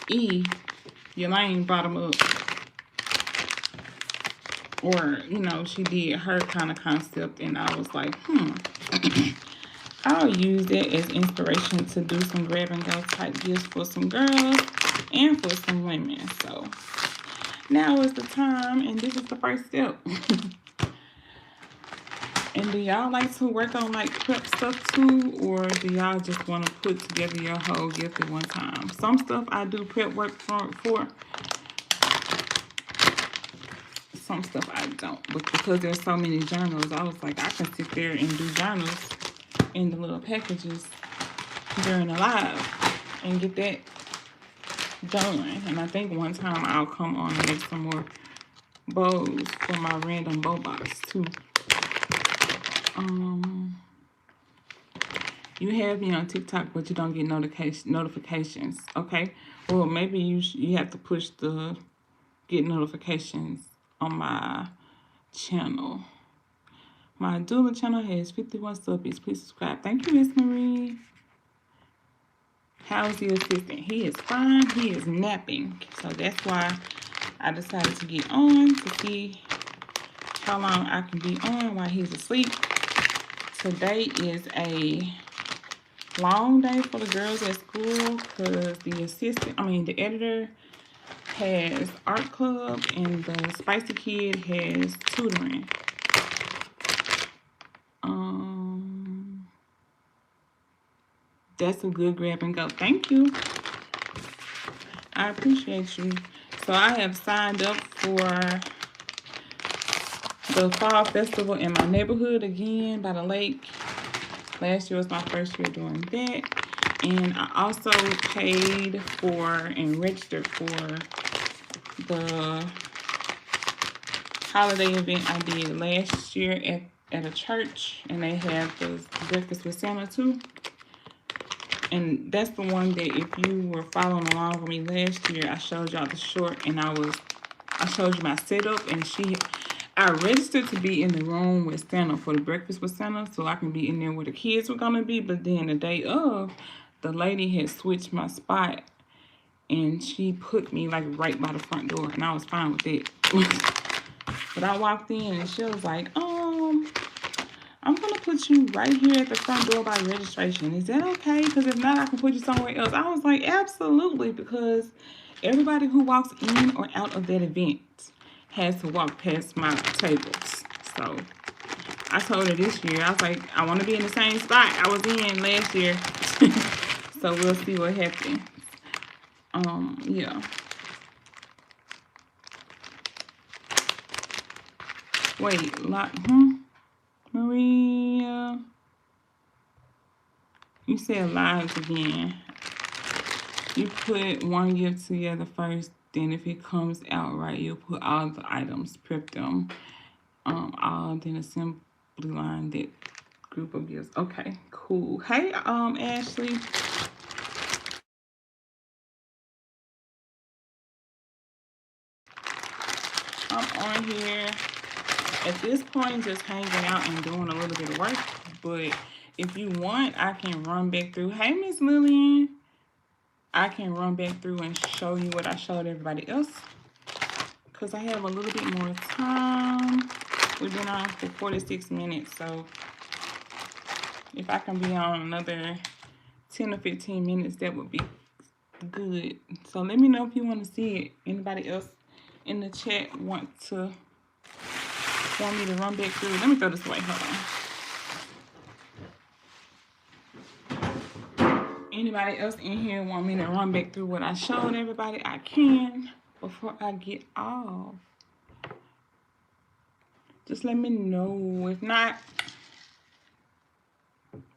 Elaine brought them up. Or, you know, she did her kind of concept and I was like, I'll use that as inspiration to do some grab and go type gifts for some girls and for some women. So now is the time and this is the first step. And do y'all like to work on like prep stuff too, or do y'all just want to put together your whole gift at one time? Some stuff I do prep work for. Some stuff I don't. But because there's so many journals, I was like, I can sit there and do journals in the little packages during the live and get that done. And I think one time I'll come on and make some more bows for my random bow box too. You have me on TikTok, but you don't get notifications. Okay, well maybe you have to push the get notifications on my channel. My doula channel has 51 subbies. Please subscribe. Thank you, Miss Marie. How's the assistant? He is fine. He is napping, so that's why I decided to get on to see how long I can be on while he's asleep. Today is a long day for the girls at school because the editor has art club and the Spicy Kid has tutoring. That's a good grab and go. Thank you. I appreciate you. So I have signed up for the fall festival in my neighborhood again by the lake. Last year was my first year doing that. And I also paid for and registered for the holiday event I did last year at a church. And they have the Breakfast with Santa too. And that's the one that if you were following along with me last year, I showed y'all the short and I showed you my setup and I registered to be in the room with Santa for the Breakfast with Santa so I can be in there where the kids were going to be. But then the day of, the lady had switched my spot and she put me like right by the front door and I was fine with it. But I walked in and she was like, I'm going to put you right here at the front door by registration. Is that okay? Because if not, I can put you somewhere else. I was like, absolutely, because everybody who walks in or out of that event has to walk past my tables. So I told her this year, I was like, I want to be in the same spot I was in last year. So we'll see what happens. Yeah. Wait, Maria, you said lives again. You put one gift together first, then if it comes out right, you'll put all the items, prep them, all then assembly line that group of gifts. Okay, cool. Hey, Ashley. I'm on here at this point just hanging out and doing a little bit of work, but if you want, I can run back through. Hey, Miss Lillian. I can run back through and show you what I showed everybody else because I have a little bit more time. We've been on for 46 minutes, so if I can be on another 10 or 15 minutes, that would be good. So let me know if you want to see it. Anybody else in the chat want me to run back through? Let me throw this away. Hold on. Anybody else in here want me to run back through what I showed everybody? I can before I get off. Just let me know. If not,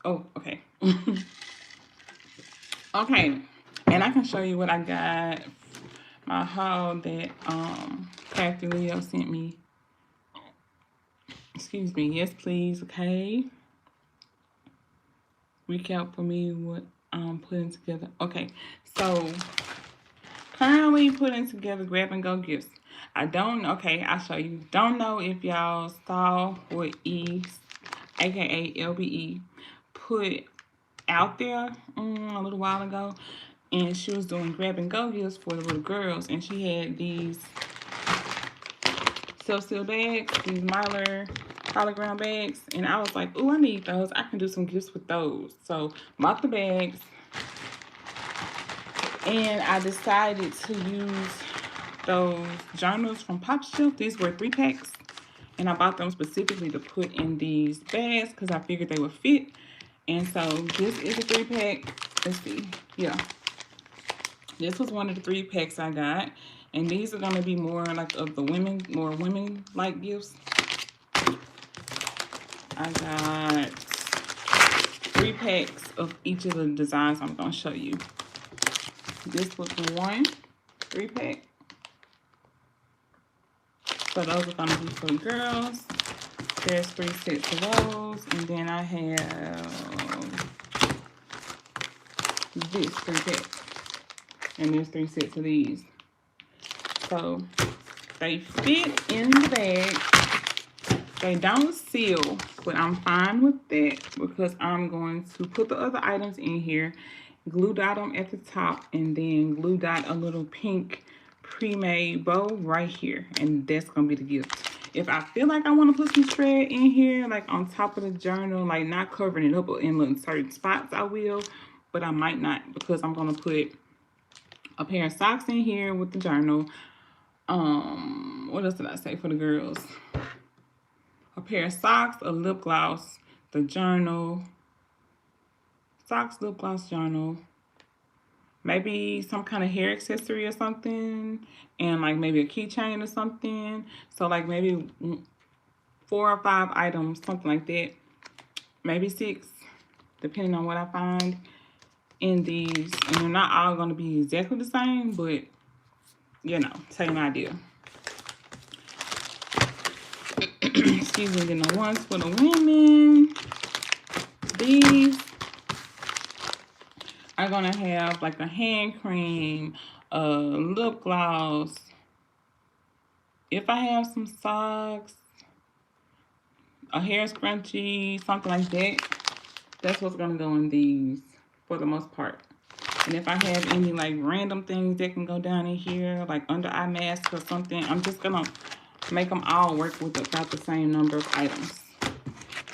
oh, okay. Okay, and I can show you what I got. My haul that Kathy Leo sent me. Excuse me. Yes, please. Okay. Recap for me what I'm putting together. Okay, so currently putting together grab and go gifts. I don't. Okay, I'll show you. Don't know if y'all saw what E, aka LBE, put out there a little while ago, and she was doing grab and go gifts for the little girls, and she had these self-seal bags, these Mylar hologram bags, and I was like, oh, I need those. I can do some gifts with those. So bought the bags, and I decided to use those journals from Pop Shelf. These were 3-packs, and I bought them specifically to put in these bags because I figured they would fit. And so this is a 3-pack. Let's see. Yeah. This was one of the 3-packs I got. And these are going to be more like of the women, more women-like gifts. I got 3 packs of each of the designs I'm going to show you. This was one 3-pack. So those are going to be for the girls. There's 3 sets of those. And then I have this 3-pack. And there's 3 sets of these. So they fit in the bag. They don't seal, but I'm fine with that because I'm going to put the other items in here, glue dot them at the top, and then glue dot a little pink pre-made bow right here. And that's going to be the gift. If I feel like I want to put some shred in here, like on top of the journal, like not covering it up in certain spots, I will. But I might not because I'm going to put a pair of socks in here with the journal. What else did I say for the girls? A pair of socks, a lip gloss, the journal, socks, lip gloss, journal, maybe some kind of hair accessory or something, and like maybe a keychain or something. So like maybe 4 or 5 items, something like that. Maybe 6, depending on what I find in these. And they're not all going to be exactly the same, but you know, same idea. Excuse me. Then the ones for the women, these are going to have like a hand cream, a lip gloss. If I have some socks, a hair scrunchie, something like that, that's what's going to go in these for the most part. And if I have any like random things that can go down in here, like under eye mask or something, I'm just going to make them all work with about the same number of items.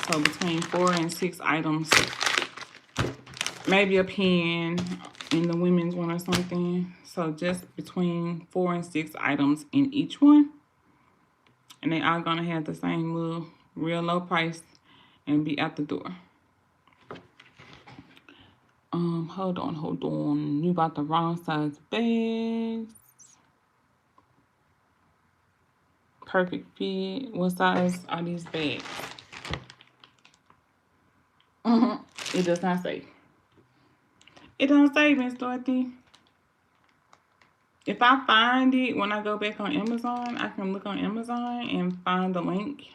So between 4 and 6 items. Maybe a pen in the women's one or something. So just between 4 and 6 items in each one. And they all gonna have the same little real low price and be out the door. Hold on. You bought the wrong size bags. Perfect fit. What size are these bags? It does not say. It don't say, Miss Dorothy. If I find it when I go back on Amazon, I can look on Amazon and find the link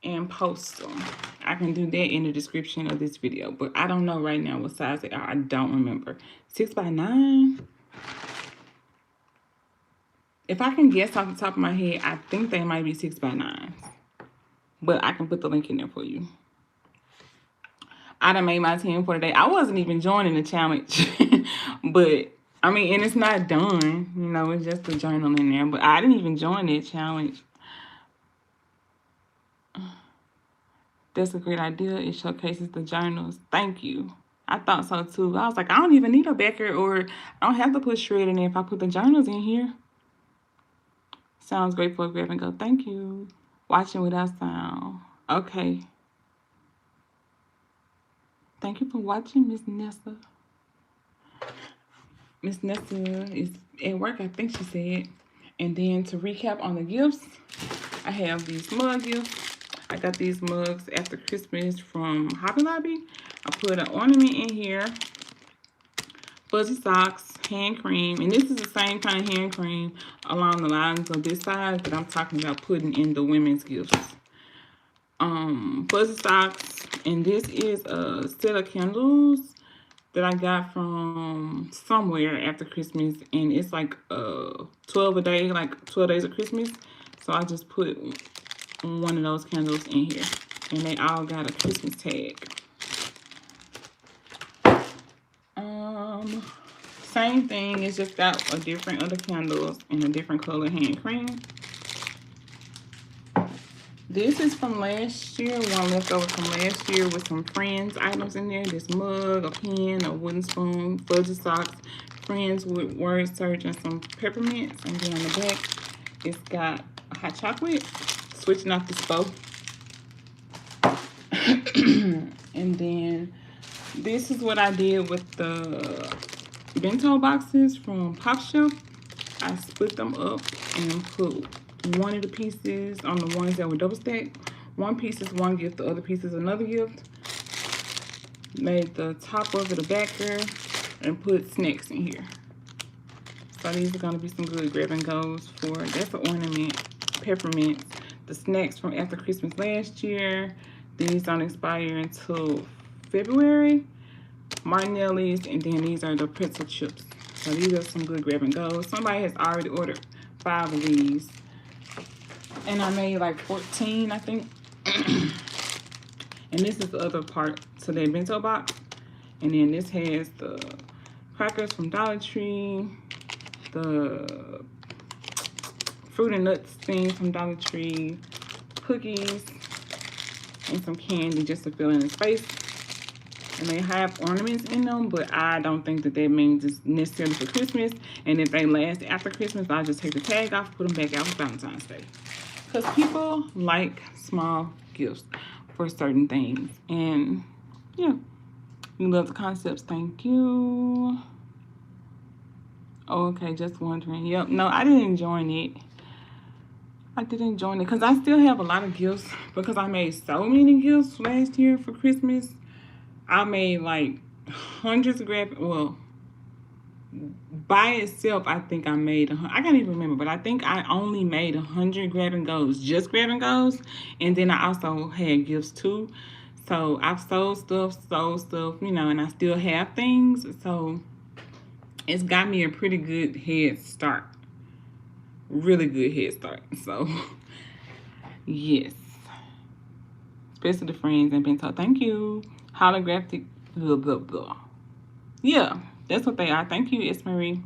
and post them. I can do that in the description of this video, but I don't know right now what size they are. I don't remember. 6x9. If I can guess off the top of my head, I think they might be 6x9s, but I can put the link in there for you. I done made my 10 for the day. I wasn't even joining the challenge, but I mean, and it's not done, you know, it's just a journal in there, but I didn't even join that challenge. That's a great idea. It showcases the journals. Thank you. I thought so too. I was like, I don't even need a backer, or I don't have to put shred in there if I put the journals in here. Sounds great for a grab and go. Thank you. Watching without sound. Okay. Thank you for watching, Miss Nessa. Miss Nessa is at work, I think she said. And then to recap on the gifts, I have these mug gifts. I got these mugs after Christmas from Hobby Lobby. I put an ornament in here. Fuzzy socks, hand cream. And this is the same kind of hand cream along the lines of this size that I'm talking about putting in the women's gifts. Fuzzy socks. And this is a set of candles that I got from somewhere after Christmas, and it's like 12 a day, like 12 days of Christmas. So I just put one of those candles in here, and they all got a Christmas tag. Same thing, it's just got a different other candles and a different color hand cream. This is from last year, one leftover from last year with some Friends items in there. This mug, a pen, a wooden spoon, fuzzy socks, Friends with word search, and some peppermints. And then on the back, it's got a hot chocolate, switching off the stove. And then this is what I did with the bento boxes from Pop Shelf. I split them up and put one of the pieces on the ones that were double stacked. One piece is one gift, the other piece is another gift. Made the top of it a backer and put snacks in here. So these are going to be some good grab and goes for, that's an ornament, peppermints, the snacks from after Christmas last year. These don't expire until February. Martinelli's, and then these are the pretzel chips. So these are some good grab and goes. Somebody has already ordered 5 of these. And I made like 14, I think. And this is the other part to their bento box. And then this has the crackers from Dollar Tree, the fruit and nuts things from Dollar Tree, cookies, and some candy just to fill in the space. And they have ornaments in them, but I don't think that means it's necessarily for Christmas. And if they last after Christmas, I'll just take the tag off, put them back out for Valentine's Day. Because people like small gifts for certain things. And yeah, we love the concepts. Thank you. Oh, okay, just wondering. Yep, no, I didn't join it. I didn't join it because I still have a lot of gifts because I made so many gifts last year for Christmas. I made like hundreds of well, by itself, I think I made, I can't even remember, but I think I only made 100 grab and goes, just grab and goes. And then I also had gifts too. So I've sold stuff, you know, and I still have things. So it's got me a pretty good head start. Really good head start. So yes. Especially the Friends and bento. Thank you. Holographic, blah, blah, blah. Yeah, that's what they are. Thank you, S. Marie.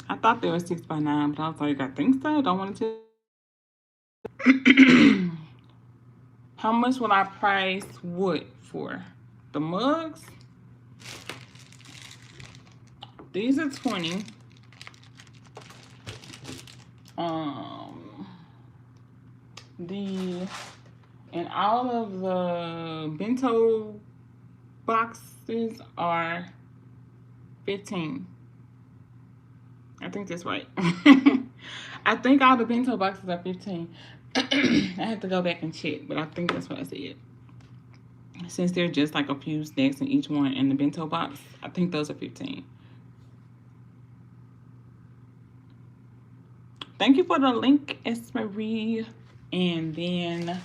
I thought they were 6x9, but I was like, I think so. Don't want to tell. How much will I price what for? The mugs? These are 20. And all of the bento boxes are 15. I think that's right. I think all the bento boxes are 15. I have to go back and check, but I think that's what I said. Since they're just like a few snacks in each one in the bento box, I think those are 15. Thank you for the link, Esmery. And then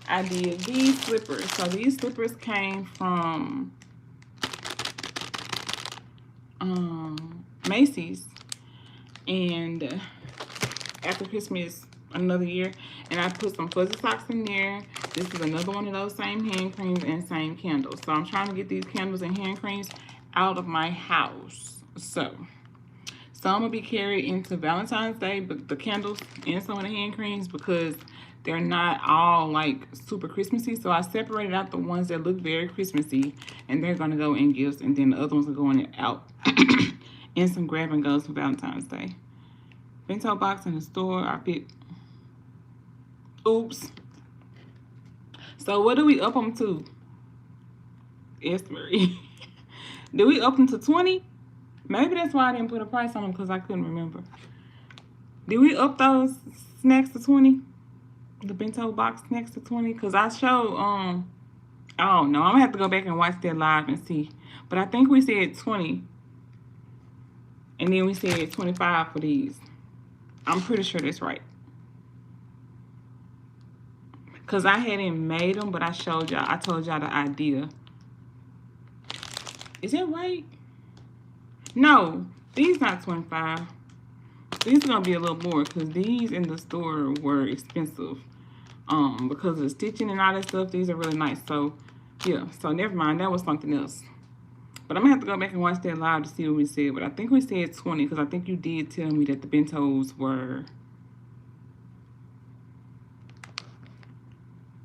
I did these slippers. So these slippers came from Macy's. And after Christmas, another year, and I put some fuzzy socks in there. This is another one of those same hand creams and same candles. So I'm trying to get these candles and hand creams out of my house. So some will be carried into Valentine's Day, but the candles and some of the hand creams, because they're not all like super Christmassy. So I separated out the ones that look very Christmassy, and they're gonna go in gifts, and then the other ones are going out in some grab and goes for Valentine's Day. Bento box in the store, I picked. Oops. So what do we up them to? Yes, Marie. Did we up them to 20? Maybe that's why I didn't put a price on them, because I couldn't remember. Did we up those snacks to 20? The bento box snacks to 20? Because I showed, oh no, I'm going to have to go back and watch that live and see. But I think we said 20. And then we said 25 for these. I'm pretty sure that's right. Because I hadn't made them, but I showed y'all. I told y'all the idea. Is that right? No, these not 25. These are going to be a little more, because these in the store were expensive. Because of the stitching and all that stuff. These are really nice. So, yeah. So, never mind. That was something else. But I'm going to have to go back and watch that live to see what we said. But I think we said 20, because I think you did tell me that the bentos were...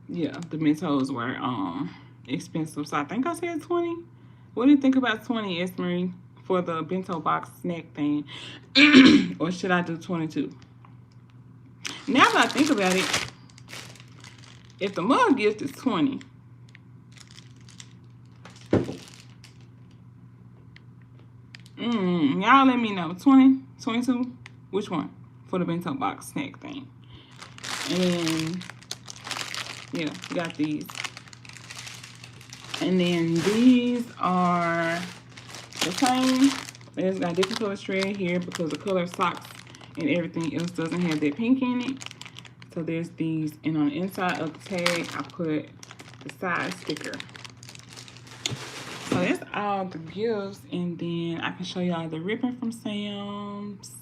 Yeah, the bentos were expensive. So, I think I said 20. What do you think about 20, Esmery, for the bento box snack thing? Or should I do 22? Now that I think about it, if the mug gift is 20, y'all let me know. 20, 22, which one for the bento box snack thing? And then, yeah, we got these. And then these are the same. It's got different color shred here because the color of socks and everything else doesn't have that pink in it. So there's these, and on the inside of the tag, I put the size sticker. So that's all the gifts, and then I can show y'all the ribbon from Sam's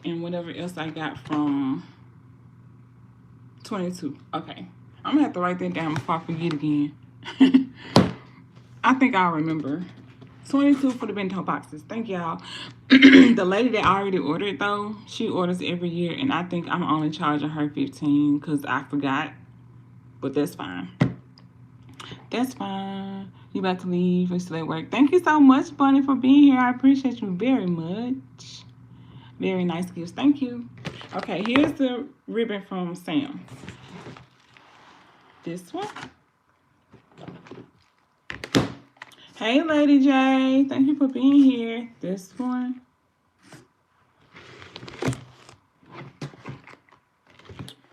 and whatever else I got from 22. Okay, I'm gonna have to write that down before I forget again. I think I'll remember. 22 for the bento boxes. Thank y'all. The lady that already ordered, though, she orders every year, and I think I'm only charging her 15 because I forgot. But that's fine. That's fine. You about to leave. We still at work. Thank you so much, Bunny, for being here. I appreciate you very much. Very nice gifts. Thank you. Okay, here's the ribbon from Sam. This one. Hey, Lady J. Thank you for being here. This one.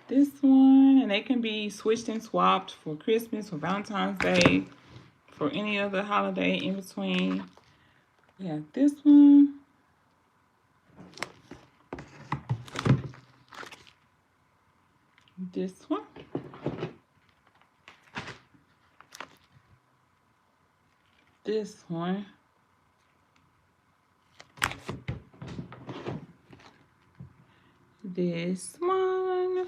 This one. And they can be switched and swapped for Christmas, for Valentine's Day, for any other holiday in between. We have this one. This one. This one. This one.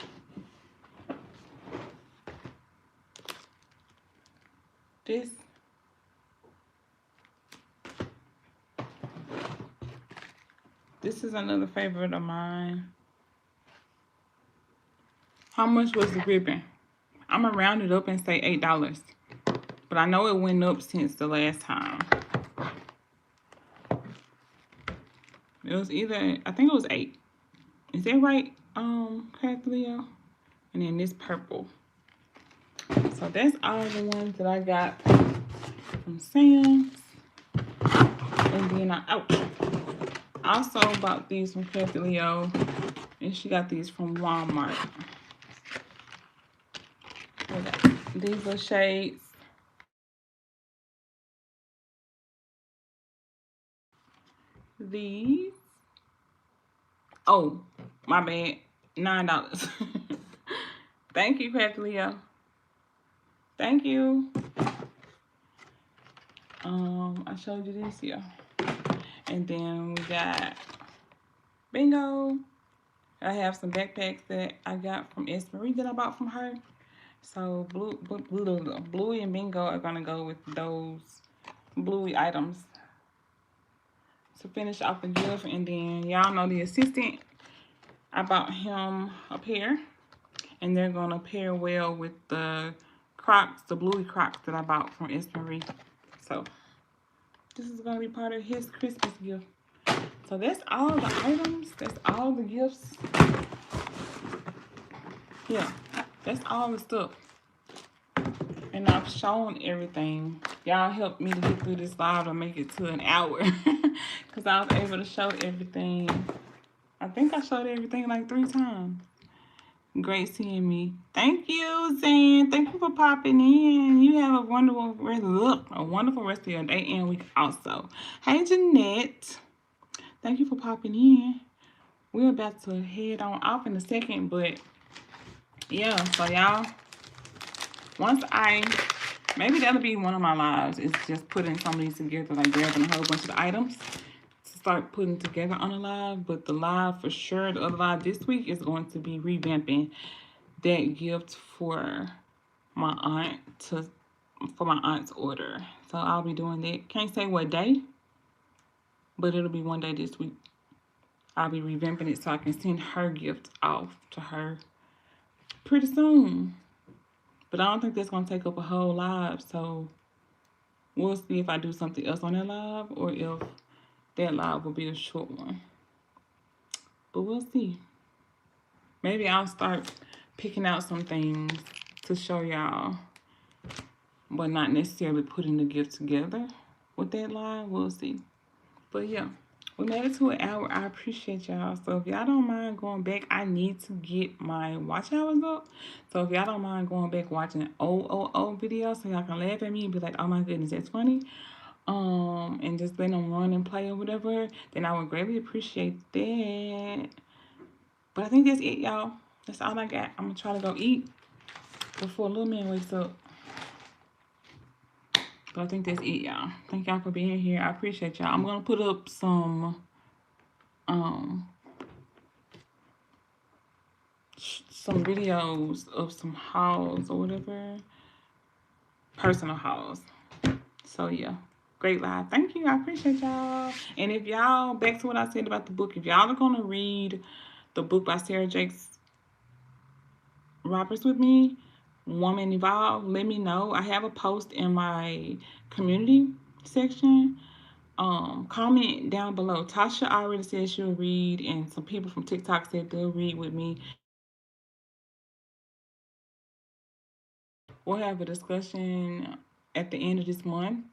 This. This is another favorite of mine. How much was the ribbon? I'm going to round it up and say $8. But I know it went up since the last time. It was either, I think it was 8. Is that right, Kathleen? And then this purple. So that's all the ones that I got from Sam's. And then I also bought these from Kathy Leo. And she got these from Walmart. These are shades. These. Oh, my bad. $9. Thank you, Kathy Leo. Thank you. I showed you this here. And then we got Bingo. I have some backpacks that I got from S. Marie that I bought from her. So Bluey and Bingo are gonna go with those Bluey items to finish off the gift. And then y'all know the assistant, I bought him a pair, and they're gonna pair well with the Crocs, the Bluey Crocs that I bought from S. Marie. So this is gonna be part of his Christmas gift. So that's all the items. That's all the gifts. Yeah, that's all the stuff. And I've shown everything. Y'all helped me to get through this live and make it to an hour. Because I was able to show everything. I think I showed everything like 3 times. Great seeing me. Thank you, Zan. Thank you for popping in. You have a wonderful rest of your day and week also. Hey, Jeanette. Thank you for popping in. We're about to head on off in a second, but yeah, so y'all, maybe that'll be one of my lives, is just putting some of these together, like grabbing a whole bunch of items to start putting together on a live. But the live for sure, the other live this week is going to be revamping that gift for my aunt's order. So I'll be doing that. Can't say what day, but it'll be one day this week. I'll be revamping it so I can send her gift off to her pretty soon. But I don't think that's going to take up a whole live. So we'll see if I do something else on that live or if that live will be a short one. But we'll see. Maybe I'll start picking out some things to show y'all, but not necessarily putting the gift together with that live. We'll see. But yeah, we made it to an hour. I appreciate y'all. So if y'all don't mind going back, I need to get my watch hours up. So if y'all don't mind going back watching old videos so y'all can laugh at me and be like, oh my goodness, that's funny. And just let them run and play or whatever, then I would greatly appreciate that. But I think that's it, y'all. That's all I got. I'm gonna try to go eat before little man wakes up. But I think that's it, y'all. Thank y'all for being here. I appreciate y'all. I'm gonna put up some videos of some hauls or whatever, personal hauls. So yeah, great live. Thank you. I appreciate y'all. And if y'all, back to what I said about the book, if y'all are gonna read the book by Sarah Jakes Roberts with me, Woman Evolve, let me know. I have a post in my community section. Comment down below. Tasha already said she'll read, and some people from TikTok said they'll read with me. We'll have a discussion at the end of this month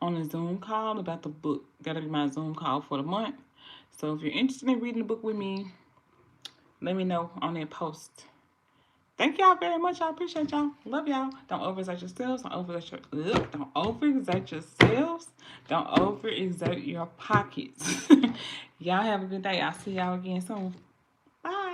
on a Zoom call about the book. That'll be my Zoom call for the month. So if you're interested in reading the book with me, let me know on that post. Thank y'all very much. I appreciate y'all. Love y'all. Don't overexert yourselves. Don't overexert yourselves. Don't overexert your pockets. Y'all have a good day. I'll see y'all again soon. Bye.